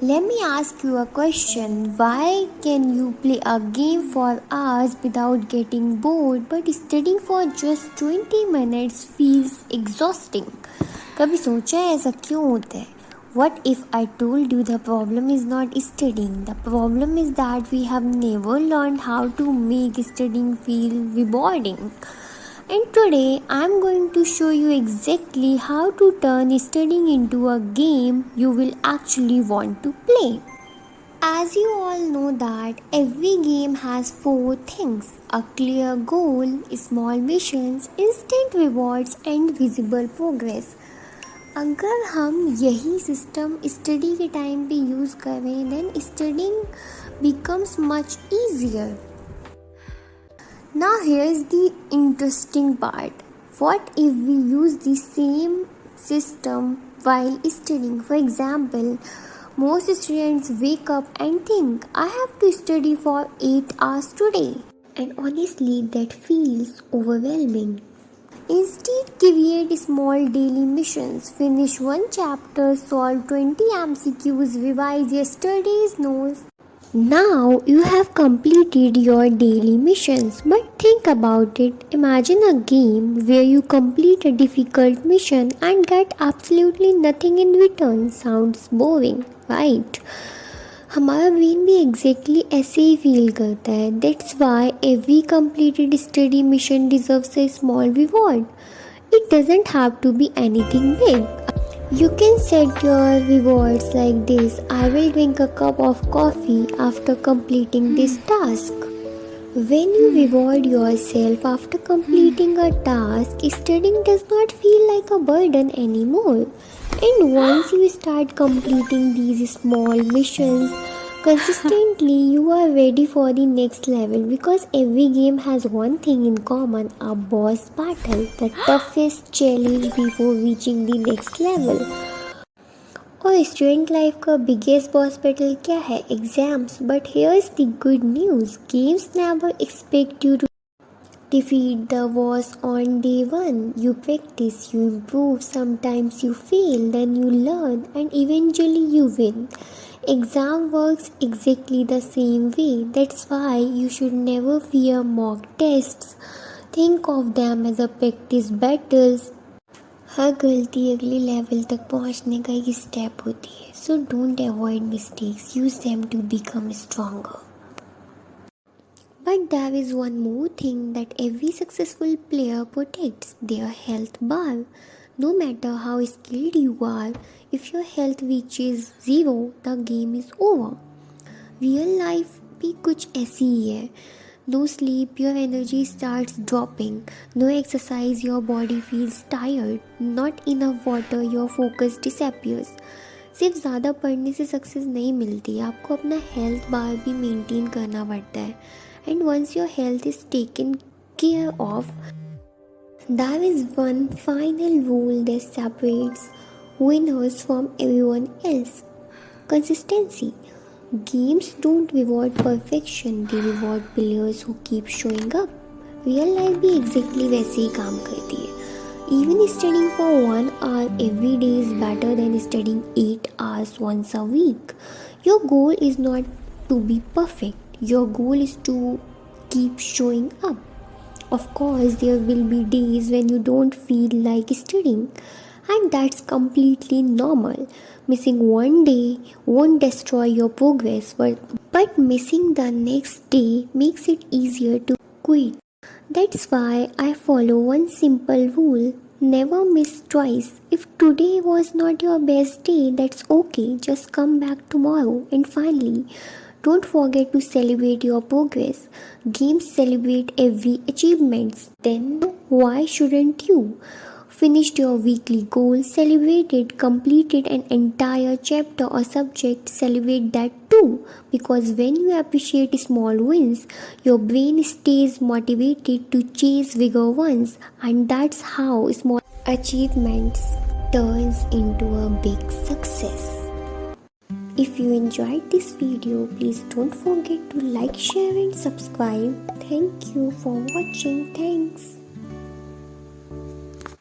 Let me ask you a question. Why can you play a game for hours without getting bored, but studying for just 20 minutes feels exhausting? कभी सोचा है ऐसा क्यों होता है? What if I told you the problem is not studying? The problem is that we have never learned how to make studying feel rewarding. And today I'm going to show you exactly how to turn studying into a game you will actually want to play. As you all know that every game has four things: a clear goal, small missions, instant rewards and visible progress. अगर हम यही system study के time पे use करें then studying becomes much easier. Now here's the interesting part. What if we use the same system while studying? For example, most students wake up and think, I have to study for 8 hours today. And honestly, that feels overwhelming. Instead, create small daily missions. Finish one chapter, solve 20 MCQs, revise yesterday's notes. Now you have completed your daily missions, but think about it. Imagine a game where you complete a difficult mission and get absolutely nothing in return. Sounds boring, right? हमारा brain भी exactly ऐसे ही feel करता है. That's why every completed study mission deserves a small reward. It doesn't have to be anything big. You can set your rewards like this. I will drink a cup of coffee after completing this task. When you reward yourself after completing a task, studying does not feel like a burden anymore. And once you start completing these small missions consistently, you are ready for the next level, because every game has one thing in common: a boss battle, the toughest challenge before reaching the next level. और student life का biggest boss battle क्या है? Exams. But here is the good news. Games never expect you to defeat the boss on day one. You practice, you improve, sometimes you fail, then you learn, and eventually you win. Exam works exactly the same way. That's why you should never fear mock tests. Think of them as a practice battles. हर गलती अगले level तक पहुंचने का एक step होती है. So don't avoid mistakes. Use them to become stronger. But there is one more thing that every successful player protects: their health bar. No matter how skilled you are, if your health reaches 0, the game is over. Real life भी कुछ ऐसी ही है. No sleep, your energy starts dropping. No exercise, your body feels tired. Not enough water, your focus disappears. सिर्फ ज़्यादा पढ़ने से success नहीं मिलती. आपको अपना हेल्थ बार भी मेंटेन करना पड़ता है. And once your health is taken care of, there is one final rule that separates winners from everyone else: consistency. Games don't reward perfection, they reward players who keep showing up. Real life भी exactly वैसे ही काम करती है. Even studying for 1 hour every day is better than studying 8 hours once a week. Your goal is not to be perfect. Your goal is to keep showing up. Of course, there will be days when you don't feel like studying, and that's completely normal. Missing one day won't destroy your progress, but missing the next day makes it easier to quit. That's why I follow one simple rule: never miss twice. If today was not your best day, that's okay. Just come back tomorrow. And finally, don't forget to celebrate your progress. Games celebrate every achievement. Then why shouldn't you? Finished your weekly goal, celebrate it. Completed an entire chapter or subject, celebrate that too. Because when you appreciate small wins, your brain stays motivated to chase bigger ones. And that's how small achievements turns into a big success. If you enjoyed this video, please don't forget to like, share and subscribe. Thank you for watching. Thanks.